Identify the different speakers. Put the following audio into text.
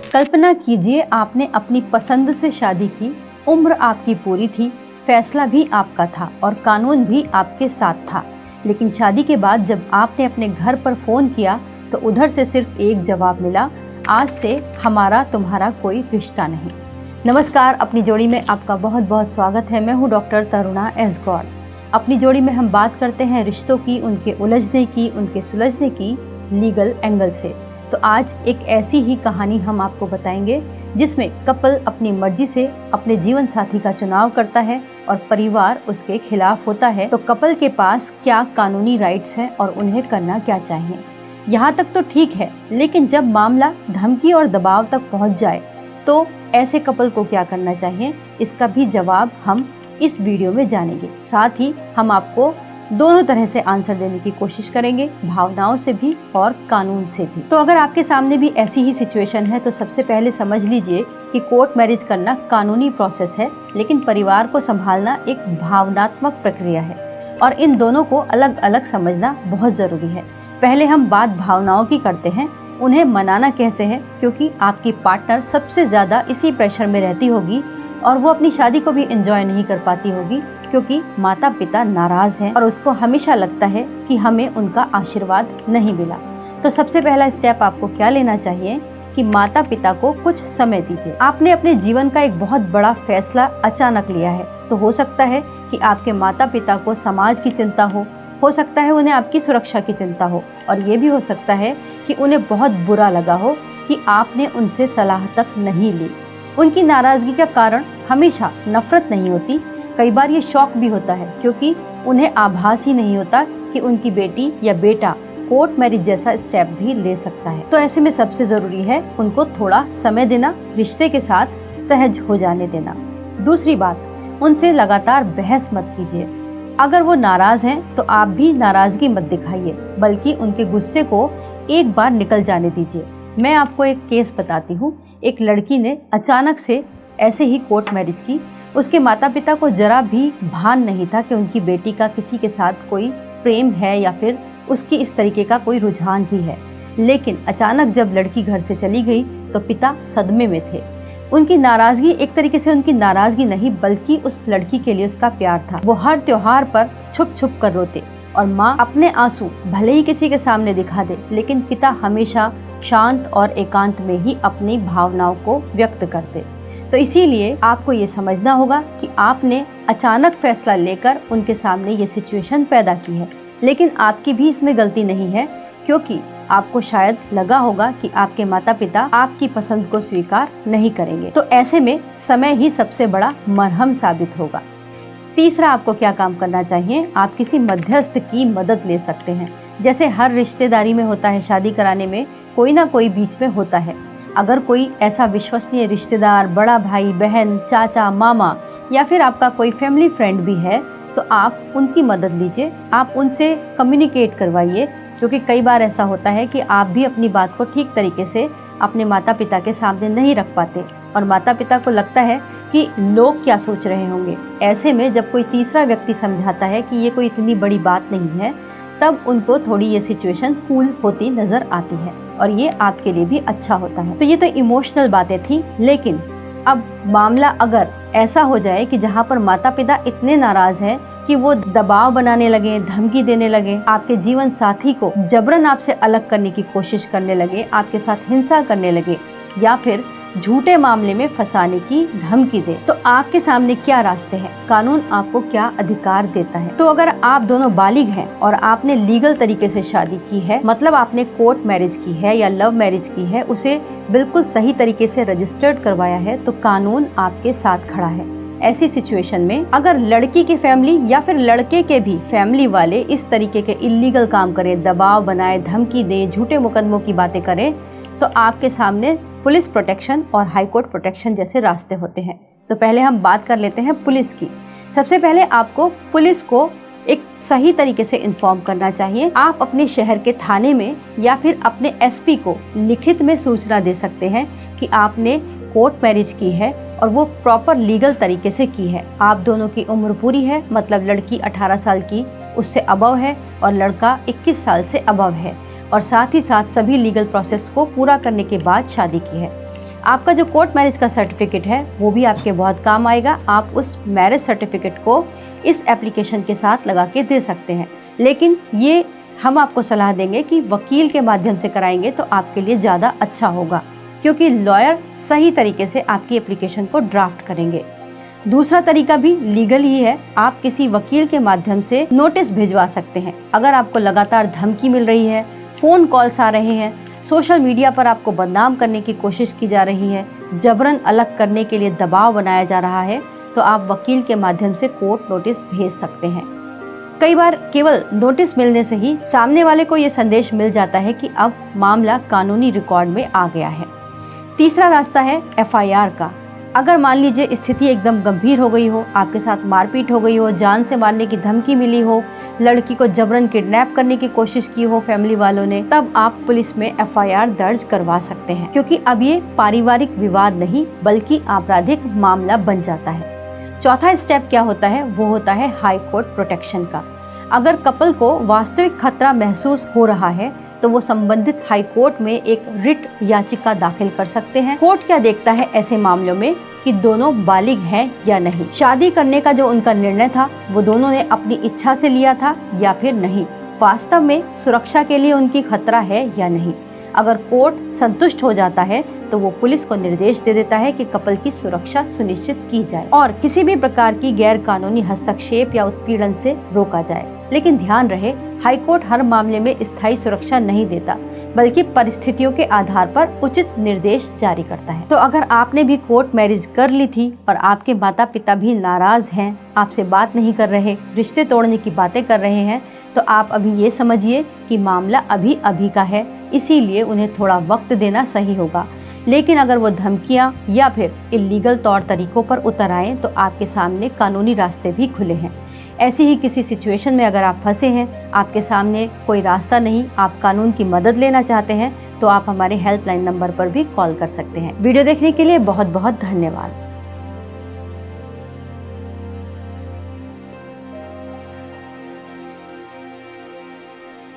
Speaker 1: कल्पना कीजिए आपने अपनी पसंद से शादी की, उम्र आपकी पूरी थी, फैसला भी आपका था और कानून भी आपके साथ था। लेकिन शादी के बाद जब आपने अपने घर पर फ़ोन किया तो उधर से सिर्फ एक जवाब मिला, आज से हमारा तुम्हारा कोई रिश्ता नहीं। नमस्कार, अपनी जोड़ी में आपका बहुत बहुत स्वागत है। मैं हूँ डॉक्टर तरुणा एस गौड़। अपनी जोड़ी में हम बात करते हैं रिश्तों की, उनके उलझने की, उनके सुलझने की लीगल एंगल से। तो आज एक ऐसी ही कहानी हम आपको बताएंगे जिसमें कपल अपनी मर्जी से अपने जीवन साथी का चुनाव करता है और परिवार उसके खिलाफ होता है। तो कपल के पास क्या कानूनी राइट्स हैं और उन्हें करना क्या चाहिए। यहाँ तक तो ठीक है, लेकिन जब मामला धमकी और दबाव तक पहुँच जाए तो ऐसे कपल को क्या करना चाहिए, इसका भी जवाब हम इस वीडियो में जानेंगे। साथ ही हम आपको दोनों तरह से आंसर देने की कोशिश करेंगे, भावनाओं से भी और कानून से भी। तो अगर आपके सामने भी ऐसी ही सिचुएशन है तो सबसे पहले समझ लीजिए कि कोर्ट मैरिज करना कानूनी प्रोसेस है, लेकिन परिवार को संभालना एक भावनात्मक प्रक्रिया है और इन दोनों को अलग अलग समझना बहुत ज़रूरी है। पहले हम बात भावनाओं की करते हैं। उन्हें मनाना कैसे है, क्योंकि आपकी पार्टनर सबसे ज़्यादा इसी प्रेशर में रहती होगी और वो अपनी शादी को भी एंजॉय नहीं कर पाती होगी क्योंकि माता पिता नाराज हैं और उसको हमेशा लगता है कि हमें उनका आशीर्वाद नहीं मिला। तो सबसे पहला स्टेप आपको क्या लेना चाहिए कि माता पिता को कुछ समय दीजिए। आपने अपने जीवन का एक बहुत बड़ा फैसला अचानक लिया है, तो हो सकता है कि आपके माता पिता को समाज की चिंता हो सकता है उन्हें आपकी सुरक्षा की चिंता हो, और ये भी हो सकता है कि उन्हें बहुत बुरा लगा हो कि आपने उनसे सलाह तक नहीं ली। उनकी नाराज़गी का कारण हमेशा नफरत नहीं होती, कई बार ये शौक भी होता है, क्योंकि उन्हें आभास ही नहीं होता कि उनकी बेटी या बेटा कोर्ट मैरिज जैसा स्टेप भी ले सकता है। तो ऐसे में सबसे ज़रूरी है उनको थोड़ा समय देना, रिश्ते के साथ सहज हो जाने देना। दूसरी बात, उनसे लगातार बहस मत कीजिए। अगर वो नाराज़ हैं तो आप भी नाराज़गी मत दिखाइए, बल्कि उनके गुस्से को एक बार निकल जाने दीजिए। मैं आपको एक केस बताती हूँ। एक लड़की ने अचानक से ऐसे ही कोर्ट मैरिज की। उसके माता पिता को जरा भी भान नहीं था कि उनकी बेटी का किसी के साथ कोई प्रेम है या फिर उसकी इस तरीके का कोई रुझान भी है। लेकिन अचानक जब लड़की घर से चली गई तो पिता सदमे में थे। उनकी नाराज़गी एक तरीके से उनकी नाराज़गी नहीं, बल्कि उस लड़की के लिए उसका प्यार था। वो हर त्योहार पर छुप छुप कर रोते और माँ अपने आंसू भले ही किसी के सामने दिखा दे, लेकिन पिता हमेशा शांत और एकांत में ही अपनी भावनाओं को व्यक्त करते। तो इसीलिए आपको ये समझना होगा कि आपने अचानक फैसला लेकर उनके सामने ये सिचुएशन पैदा की है, लेकिन आपकी भी इसमें गलती नहीं है, क्योंकि आपको शायद लगा होगा कि आपके माता पिता आपकी पसंद को स्वीकार नहीं करेंगे। तो ऐसे में समय ही सबसे बड़ा मरहम साबित होगा। तीसरा, आपको क्या काम करना चाहिए, आप किसी मध्यस्थ की मदद ले सकते हैं। जैसे हर रिश्तेदारी में होता है, शादी कराने में कोई ना कोई बीच में होता है। अगर कोई ऐसा विश्वसनीय रिश्तेदार, बड़ा भाई बहन, चाचा, मामा या फिर आपका कोई फैमिली फ्रेंड भी है तो आप उनकी मदद लीजिए। आप उनसे कम्युनिकेट करवाइए, क्योंकि कई बार ऐसा होता है कि आप भी अपनी बात को ठीक तरीके से अपने माता पिता के सामने नहीं रख पाते और माता पिता को लगता है कि लोग क्या सोच रहे होंगे। ऐसे में जब कोई तीसरा व्यक्ति समझाता है कि ये कोई इतनी बड़ी बात नहीं है, तब उनको थोड़ी ये सिचुएशन कूल होती नज़र आती है और ये आपके लिए भी अच्छा होता है। तो ये तो इमोशनल बातें थी, लेकिन अब मामला अगर ऐसा हो जाए कि जहाँ पर माता पिता इतने नाराज हैं कि वो दबाव बनाने लगे, धमकी देने लगे, आपके जीवन साथी को जबरन आपसे अलग करने की कोशिश करने लगे, आपके साथ हिंसा करने लगे या फिर झूठे मामले में फंसाने की धमकी दे, तो आपके सामने क्या रास्ते हैं, कानून आपको क्या अधिकार देता है। तो अगर आप दोनों बालिग हैं और आपने लीगल तरीके से शादी की है, मतलब आपने कोर्ट मैरिज की है या लव मैरिज की है, उसे बिल्कुल सही तरीके से रजिस्टर्ड करवाया है, तो कानून आपके साथ खड़ा है। ऐसी सिचुएशन में अगर लड़की की फैमिली या फिर लड़के के भी फैमिली वाले इस तरीके के इलीगल काम करें, दबाव बनाए, धमकी दें, झूठे मुकदमों की बातें करें, तो आपके सामने पुलिस प्रोटेक्शन और हाई कोर्ट प्रोटेक्शन जैसे रास्ते होते हैं। तो पहले हम बात कर लेते हैं पुलिस की। सबसे पहले आपको पुलिस को एक सही तरीके से इन्फॉर्म करना चाहिए। आप अपने शहर के थाने में या फिर अपने एसपी को लिखित में सूचना दे सकते हैं कि आपने कोर्ट मैरिज की है और वो प्रॉपर लीगल तरीके से की है। आप दोनों की उम्र पूरी है, मतलब लड़की 18 साल की उससे अबव है और लड़का 21 साल से अबव है, और साथ ही साथ सभी लीगल प्रोसेस को पूरा करने के बाद शादी की है। आपका जो कोर्ट मैरिज का सर्टिफिकेट है वो भी आपके बहुत काम आएगा। आप उस मैरिज सर्टिफिकेट को इस एप्लीकेशन के साथ लगा के दे सकते हैं, लेकिन ये हम आपको सलाह देंगे कि वकील के माध्यम से कराएंगे तो आपके लिए ज़्यादा अच्छा होगा, क्योंकि लॉयर सही तरीके से आपकी एप्लीकेशन को ड्राफ्ट करेंगे। दूसरा तरीका भी लीगल ही है। आप किसी वकील के माध्यम से नोटिस भिजवा सकते हैं। अगर आपको लगातार धमकी मिल रही है, फ़ोन कॉल्स आ रहे हैं, सोशल मीडिया पर आपको बदनाम करने की कोशिश की जा रही है, जबरन अलग करने के लिए दबाव बनाया जा रहा है, तो आप वकील के माध्यम से कोर्ट नोटिस भेज सकते हैं। कई बार केवल नोटिस मिलने से ही सामने वाले को ये संदेश मिल जाता है कि अब मामला कानूनी रिकॉर्ड में आ गया है। तीसरा रास्ता है FIR का। अगर मान लीजिए स्थिति एकदम गंभीर हो गई हो, आपके साथ मारपीट हो गई हो, जान से मारने की धमकी मिली हो, लड़की को जबरन किडनैप करने की कोशिश की हो फैमिली वालों ने, तब आप पुलिस में FIR दर्ज करवा सकते हैं, क्योंकि अब ये पारिवारिक विवाद नहीं बल्कि आपराधिक मामला बन जाता है। चौथा स्टेप क्या होता है? वो होता है हाई कोर्ट प्रोटेक्शन का। अगर कपल को वास्तविक खतरा महसूस हो रहा है तो वो संबंधित हाई कोर्ट में एक रिट याचिका दाखिल कर सकते हैं। कोर्ट क्या देखता है ऐसे मामलों में कि दोनों बालिग हैं या नहीं, शादी करने का जो उनका निर्णय था वो दोनों ने अपनी इच्छा से लिया था या फिर नहीं, वास्तव में सुरक्षा के लिए उनकी खतरा है या नहीं। अगर कोर्ट संतुष्ट हो जाता है तो वो पुलिस को निर्देश दे देता है कि कपल की सुरक्षा सुनिश्चित की जाए और किसी भी प्रकार की गैर कानूनी हस्तक्षेप या उत्पीड़न से रोका जाए। लेकिन ध्यान रहे, हाई कोर्ट हर मामले में स्थायी सुरक्षा नहीं देता बल्कि परिस्थितियों के आधार पर उचित निर्देश जारी करता है। तो अगर आपने भी कोर्ट मैरिज कर ली थी और आपके माता पिता भी नाराज हैं, आपसे बात नहीं कर रहे, रिश्ते तोड़ने की बातें कर रहे हैं, तो आप अभी ये समझिए कि मामला अभी अभी का है, इसीलिए उन्हें थोड़ा वक्त देना सही होगा। लेकिन अगर वो धमकियां या फिर इलीगल तौर तरीकों पर उतर आए तो आपके सामने कानूनी रास्ते भी खुले हैं। ऐसी ही किसी सिचुएशन में अगर आप फंसे हैं, आपके सामने कोई रास्ता नहीं, आप कानून की मदद लेना चाहते हैं, तो आप हमारे हेल्पलाइन नंबर पर भी कॉल कर सकते हैं। वीडियो देखने के लिए बहुत बहुत धन्यवाद।